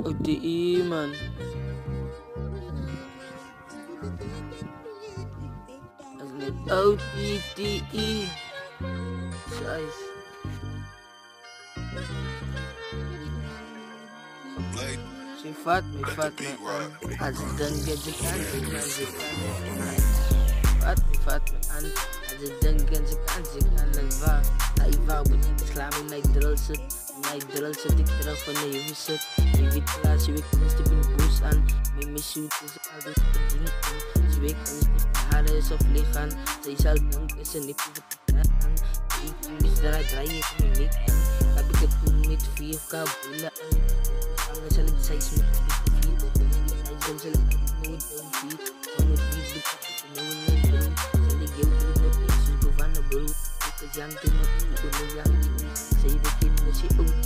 OTE man. OTTE. Size. She fought me as it done get the cancer. Fat me and as it done get the cancer and I vow with slamming night drills it. Ik eraf wanneer je zit. Je weet plaats, je weet best op een boos aan. Mijn missie is altijd verdiend. Ze weet niet haar is op lichaam. Zij zal denken ze niet op het aan. Ik is daar draai ik me niet aan. Heb ik het toen met 4 kaboelen aan. Vangen zal ik zij met de vier. Zij zal ik het nooit doen vier. Van het vier betaald te noemen en broer. Zal ik heel goed met iets van de broer. Ik is jam te nog niet, ik ben jam te niet. Zij de kinderen, ze ook.